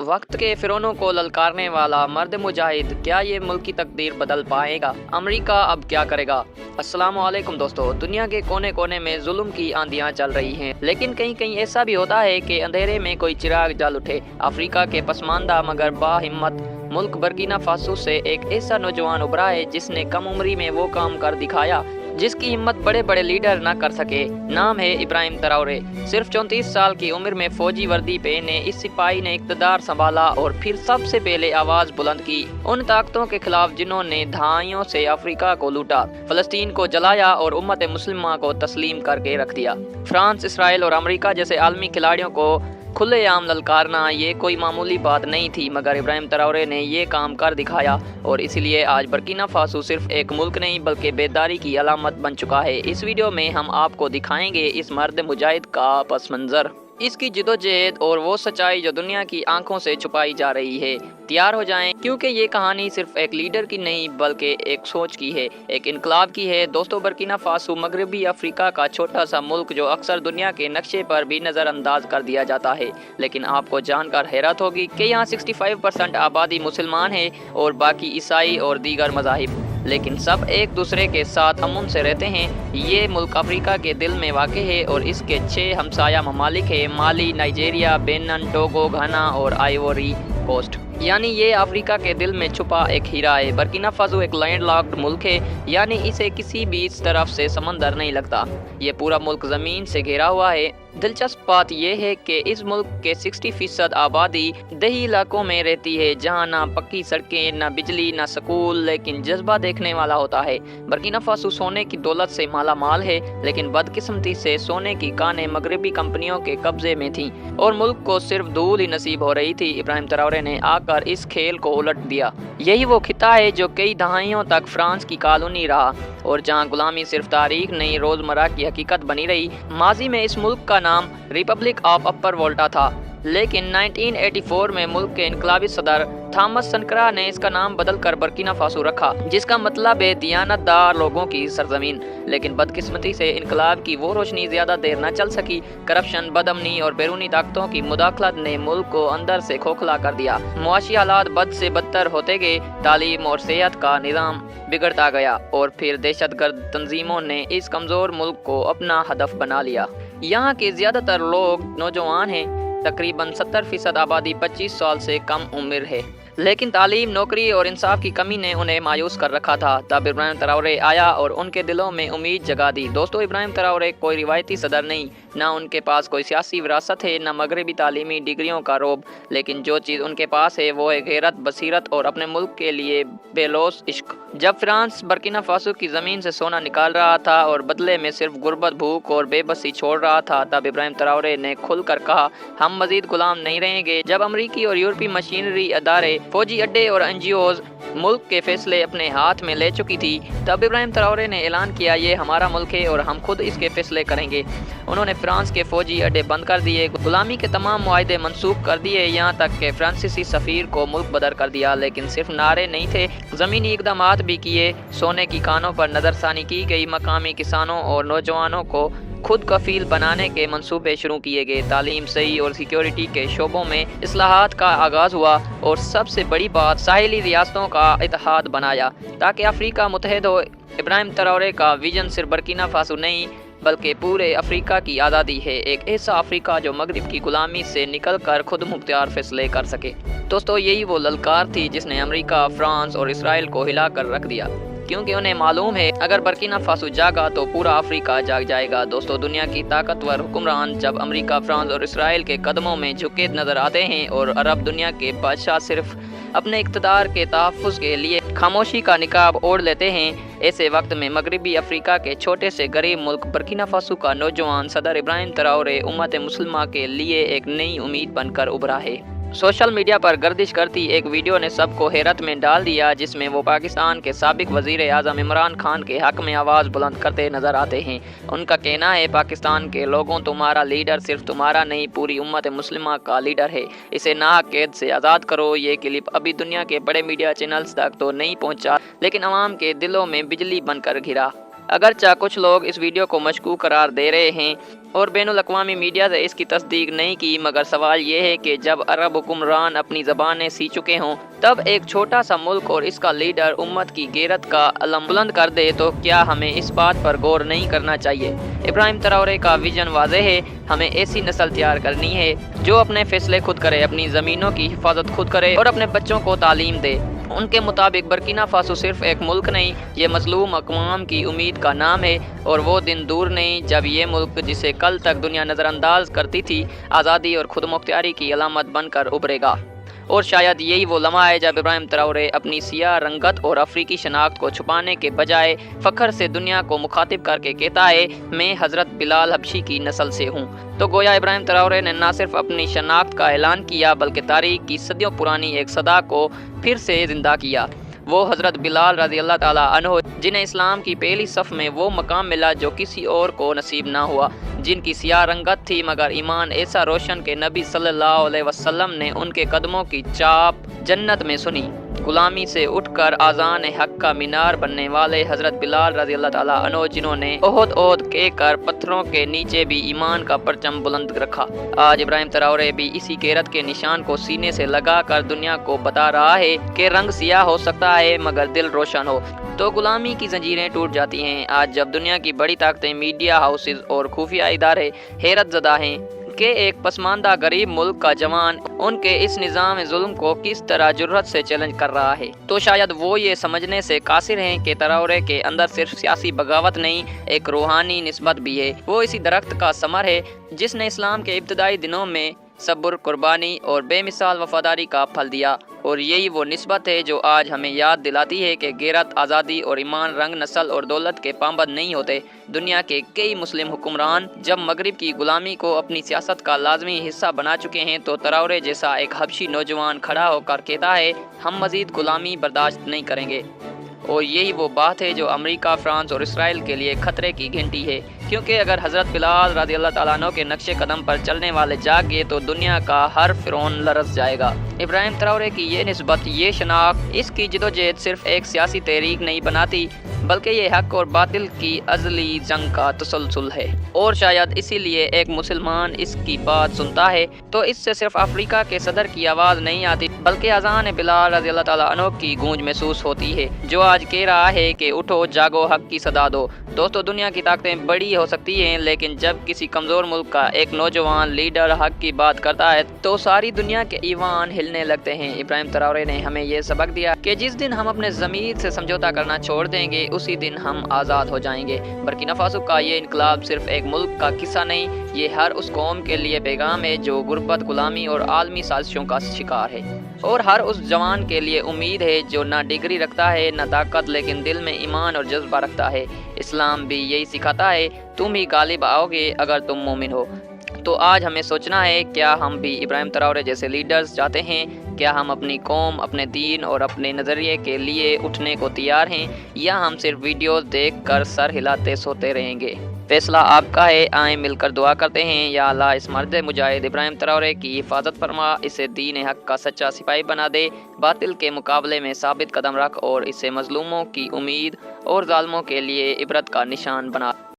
वक्त के फिरौनों को ललकारने वाला मर्द मुजाहिद, क्या ये मुल्क की तकदीर बदल पाएगा? अमेरिका अब क्या करेगा? अस्सलाम वालेकुम दोस्तों, दुनिया के कोने कोने में जुल्म की आंधियां चल रही हैं, लेकिन कहीं कहीं ऐसा भी होता है कि अंधेरे में कोई चिराग जल उठे। अफ्रीका के पसमानदा मगर बाहिम्मत मुल्क बर्किना फासो से एक ऐसा नौजवान उभरा है जिसने कम उम्री में वो काम कर दिखाया जिसकी हिम्मत बड़े बड़े लीडर न कर सके। नाम है इब्राहिम ट्राओरे। सिर्फ 34 साल की उम्र में फौजी वर्दी पहने इस सिपाही ने इक़्तिदार संभाला और फिर सबसे पहले आवाज बुलंद की उन ताकतों के खिलाफ जिन्होंने दहाइयों से अफ्रीका को लूटा, फलस्तीन को जलाया और उम्मत मुस्लिमा को तस्लीम करके रख दिया। फ्रांस, इसराइल और अमेरिका जैसे आलमी खिलाड़ियों को खुलेआम ललकारना ये कोई मामूली बात नहीं थी, मगर इब्राहिम ट्राओरे ने ये काम कर दिखाया और इसलिए आज बर्किना फासो सिर्फ एक मुल्क नहीं बल्कि बेदारी की अलामत बन चुका है। इस वीडियो में हम आपको दिखाएंगे इस मर्द मुजाहिद का पस मंज़र, इसकी जिदोजहद और वो सच्चाई जो दुनिया की आंखों से छुपाई जा रही है। तैयार हो जाएं, क्योंकि ये कहानी सिर्फ एक लीडर की नहीं बल्कि एक सोच की है, एक इनकलाब की है। दोस्तों, बर्किना फासो मगरबी अफ्रीका का छोटा सा मुल्क जो अक्सर दुनिया के नक्शे पर भी नज़रअंदाज कर दिया जाता है, लेकिन आपको जानकर हैरत होगी कि यहाँ 65% आबादी मुसलमान है और बाकी ईसाई और दीगर मज़ाहिब, लेकिन सब एक दूसरे के साथ अमन से रहते हैं। ये मुल्क अफ्रीका के दिल में वाक़ है और इसके 6 हमसाया ममालिक है: माली, नाइजीरिया, बेनिन, टोगो, घाना और आइवरी कोस्ट। यानी ये अफ्रीका के दिल में छुपा एक हीरा है। बर्किना फासो एक लैंडलॉक्ड मुल्क है, यानी इसे किसी भी तरफ से समंदर नहीं लगता। ये पूरा मुल्क ज़मीन से घिरा हुआ है। दिलचस्प बात यह है कि इस मुल्क के 60% आबादी दही इलाकों में रहती है, जहाँ ना पक्की सड़कें, ना बिजली, ना स्कूल, लेकिन जज्बा देखने वाला होता है। बर्किना फासो सोने की दौलत से माला माल है, लेकिन बदकिस्मती से सोने की कानें मगरबी कंपनियों के कब्जे में थीं और मुल्क को सिर्फ धूल ही नसीब हो रही थी। इब्राहिम ट्राओरे ने आकर इस खेल को उलट दिया। यही वो खिता है जो कई दहाइयों तक फ्रांस की कॉलोनी रहा और जहाँ गुलामी सिर्फ तारीख नहीं रोजमर्रा की हकीकत बनी रही। माजी में इस मुल्क का नाम रिपब्लिक ऑफ अपर वोल्टा था, लेकिन 1984 में मुल्क के इनकलाबी सदर थॉमस सनकरा ने इसका नाम बदलकर बर्किना फासो रखा, जिसका मतलब है दियानतदार लोगों की सरजमीन। लेकिन बदकिस्मती से इनकलाब की वो रोशनी ज्यादा देर न चल सकी। करप्शन, बदअमनी और बैरूनी ताकतों की मुदाखलत ने मुल्क को अंदर से खोखला कर दिया। मुआशी हालात बद से बदतर होते गए, तालीम और सेहत का निज़ाम बिगड़ता गया और फिर दहशतगर्द तंजीमों ने इस कमज़ोर मुल्क को अपना हदफ बना लिया। यहाँ के ज़्यादातर लोग नौजवान हैं, तकरीबन 70% आबादी 25 साल से कम उम्र है, लेकिन तालीम, नौकरी और इंसाफ की कमी ने उन्हें मायूस कर रखा था। तब इब्राहिम ट्राओरे आया और उनके दिलों में उम्मीद जगा दी। दोस्तों, इब्राहिम ट्राओरे कोई रिवायती सदर नहीं, ना उनके पास कोई सियासी विरासत है, ना मगरबी तालीमी डिग्रियों का रोब, लेकिन जो चीज़ उनके पास है वो है गैरत, बसीरत और अपने मुल्क के लिए बेलोस इश्क। जब फ्रांस बर्किना फासो की ज़मीन से सोना निकाल रहा था और बदले में सिर्फ गुर्बत, भूख और बेबसी छोड़ रहा था, तब इब्राहिम ट्राओरे ने खुलकर कहा, हम मजीद गुलाम नहीं रहेंगे। जब अमरीकी और यूरोपीय मशीनरी, अदारे, फौजी अड्डे और एनजीओज मुल्क के फैसले अपने हाथ में ले चुकी थी, तब इब्राहिम ट्राओरे ने ऐलान किया, ये हमारा मुल्क है और हम खुद इसके फैसले करेंगे। उन्होंने फ्रांस के फौजी अड्डे बंद कर दिए, गुलामी के तमाम मुआहदे मनसूख कर दिए, यहाँ तक कि फ्रांसीसी सफीर को मुल्क बदर कर दिया। लेकिन सिर्फ नारे नहीं थे, ज़मीनी इक़दामात भी किए। सोने की कानों पर नज़रसानी की गई, मकामी किसानों और नौजवानों को खुद कफील बनाने के मंसूबे शुरू किए गए। तालीम, सही और सिक्योरिटी के शोबों में इस्लाहात का आगाज़ हुआ और सबसे बड़ी बात, साहिली रियासतों का इत्तेहाद बनाया ताकि अफ्रीका मुत्तहद हो। इब्राहिम ट्राओरे का विजन सिर्फ बर्किना फासो नहीं बल्कि पूरे अफ्रीका की आज़ादी है, एक ऐसा अफ्रीका जो मगरिब की गुलामी से निकलकर खुद मुख्तियार फैसले कर सके। दोस्तों, यही वो ललकार थी जिसने अमेरिका, फ्रांस और इसराइल को हिला कर रख दिया, क्योंकि उन्हें मालूम है अगर बर्किना फासो जागा तो पूरा अफ्रीका जाग जाएगा। दोस्तों, दुनिया की ताकतवर हुक्मरान जब अमेरिका, फ्रांस और इसराइल के कदमों में झुके नजर आते हैं और अरब दुनिया के बादशाह सिर्फ अपने इक़्तिदार के तहफ़्फ़ुज़ के लिए खामोशी का निकाब ओढ़ लेते हैं, ऐसे वक्त में मगरबी अफ्रीका के छोटे से गरीब मुल्क बर्किना फासो का नौजवान सदर इब्राहिम ट्राओरे उम्मत मुस्लिमा के लिए एक नई उम्मीद बनकर उभरा है। सोशल मीडिया पर गर्दिश करती एक वीडियो ने सबको हैरत में डाल दिया, जिसमें वो पाकिस्तान के साबिक वज़ीर आज़म इमरान खान के हक़ में आवाज़ बुलंद करते नज़र आते हैं। उनका कहना है, पाकिस्तान के लोगों, तुम्हारा लीडर सिर्फ तुम्हारा नहीं पूरी उम्मत मुस्लिमा का लीडर है, इसे नाहक कैद से आज़ाद करो। ये क्लिप अभी दुनिया के बड़े मीडिया चैनल्स तक तो नहीं पहुँचा, लेकिन अवाम के दिलों में बिजली बनकर घिरा। अगरचा कुछ लोग इस वीडियो को मशकूक करार दे रहे हैं और बैनुल-अक़वामी मीडिया से इसकी तस्दीक नहीं की, मगर सवाल ये है कि जब अरब हुक्मरान अपनी ज़बानें सी चुके हों, तब एक छोटा सा मुल्क और इसका लीडर उम्मत की गैरत का अलम बुलंद कर दे तो क्या हमें इस बात पर गौर नहीं करना चाहिए? इब्राहिम ट्राओरे का विजन वाज़ेह है, हमें ऐसी नस्ल तैयार करनी है जो अपने फैसले खुद करे, अपनी ज़मीनों की हिफाजत खुद करे और अपने बच्चों को तालीम दे। उनके मुताबिक बर्किना फासो सिर्फ एक मुल्क नहीं, ये मज़लूम अक़वाम की उम्मीद का नाम है और वो दिन दूर नहीं जब ये मुल्क जिसे कल तक दुनिया नज़रअंदाज करती थी, आज़ादी और खुदमुख्तियारी की अलामत बनकर उभरेगा। और शायद यही वो लम्हा है जब इब्राहिम ट्राओरे अपनी सियाह रंगत और अफ्रीकी शनाख्त को छुपाने के बजाय फ़ख्र से दुनिया को मुखातिब करके कहता है, मैं हज़रत बिलाल हबशी की नस्ल से हूँ। तो गोया इब्राहिम ट्राओरे ने न सिर्फ अपनी शनाख्त का ऐलान किया, बल्कि तारीख की सदियों पुरानी एक सदा को फिर से ज़िंदा किया। वो हज़रत बिलाल रज़ी अल्लाह ताला अन्हु, जिन्हें इस्लाम की पहली सफ़ में वो मकाम मिला जो किसी और को नसीब ना हुआ, जिनकी सियाह रंगत थी मगर ईमान ऐसा रोशन कि नबी सल्लल्लाहु अलैहि वसल्लम ने उनके कदमों की चाप जन्नत में सुनी। गुलामी से उठकर आज़ान हक का मीनार बनने वाले हज़रत बिलाल रज़ी अल्लाह ताला अन्हु, जिन्होंने ओहद ओहद कहकर पत्थरों के नीचे भी ईमान का परचम बुलंद रखा। आज इब्राहिम ट्राओरे भी इसी गैरत के निशान को सीने से लगा कर दुनिया को बता रहा है कि रंग सियाह हो सकता है मगर दिल रोशन हो तो गुलामी की जंजीरें टूट जाती हैं। आज जब दुनिया की बड़ी ताकतें, मीडिया हाउसेज और खुफिया इदारे हैरत ज़दा हैं कि एक पसमानदा गरीब मुल्क का जवान उनके इस निज़ाम जुल्म को किस तरह जुर्रत से चैलेंज कर रहा है, तो शायद वो ये समझने से कासिर हैं कि ट्राओरे के अंदर सिर्फ सियासी बगावत नहीं, एक रूहानी निस्बत भी है। वो इसी दरख्त का समर है जिसने इस्लाम के इब्तदाई दिनों में सब्र, कुर्बानी और बेमिसाल वफादारी का फल दिया, और यही वो निस्बत है जो आज हमें याद दिलाती है कि गैरत, आज़ादी और ईमान रंग, नस्ल और दौलत के पाबंद नहीं होते। दुनिया के कई मुस्लिम हुक्मरान जब मगरिब की गुलामी को अपनी सियासत का लाजमी हिस्सा बना चुके हैं, तो ट्राओरे जैसा एक हबशी नौजवान खड़ा होकर कहता है, हम मज़ीद गुलामी बर्दाश्त नहीं करेंगे। और यही वो बात है जो अमेरिका, फ्रांस और इसराइल के लिए खतरे की घंटी है, क्योंकि अगर हज़रत बिलाल रज़ी अल्लाह ताला अन्हु के नक्शे कदम पर चलने वाले जाग गए तो दुनिया का हर फिरौन लरज़ जाएगा। इब्राहिम ट्राओरे की ये निस्बत, ये शनाख्त, इसकी जिदोजहद सिर्फ एक सियासी तहरीक नहीं बनाती, बल्कि ये हक और बातिल की अज़ली जंग का तसलसल है। और शायद इसीलिए एक मुसलमान इसकी बात सुनता है तो इससे सिर्फ अफ्रीका के सदर की आवाज़ नहीं आती, बल्कि अज़ान बिलाल रज़ी अल्लाह ताला अन्हु की गूंज महसूस होती है, जो आज कह रहा है कि उठो, जागो, हक की सदा दो। दोस्तों, दुनिया की ताकतें बड़ी हो सकती हैं, लेकिन जब किसी कमज़ोर मुल्क का एक नौजवान लीडर हक की बात करता है तो सारी दुनिया के ईवान हिलने लगते हैं। इब्राहिम ट्राओरे ने हमें ये सबक दिया कि जिस दिन हम अपने ज़मीर से समझौता करना छोड़ देंगे, उसी दिन हम आज़ाद हो जाएंगे। बर्किना फासो का ये इनकलाब सिर्फ एक मुल्क का किस्सा नहीं, ये हर उस कौम के लिए पैगाम है जो गुर्बत, गुलामी और आलमी साजिशों का शिकार है, और हर उस जवान के लिए उम्मीद है जो ना डिग्री रखता है ना ताकत, लेकिन दिल में ईमान और जज्बा रखता है। इस्लाम भी यही सिखाता है, तुम ही गालिब आओगे अगर तुम मोमिन हो। तो आज हमें सोचना है, क्या हम भी इब्राहिम ट्राओरे जैसे लीडर्स चाहते हैं? क्या हम अपनी कौम, अपने दीन और अपने नज़रिए के लिए उठने को तैयार हैं, या हम सिर्फ वीडियोस देखकर सर हिलाते सोते रहेंगे? फैसला आपका है। आए मिलकर दुआ करते हैं, या अल्लाह इस मर्द मुजाहिद इब्राहिम ट्राओरे की हिफाजत फरमा, इसे दीन हक का सच्चा सिपाही बना दे, बातिल के मुकाबले में साबित कदम रख और इसे मजलूमों की उम्मीद और जालिमों के लिए इबरत का निशान बना।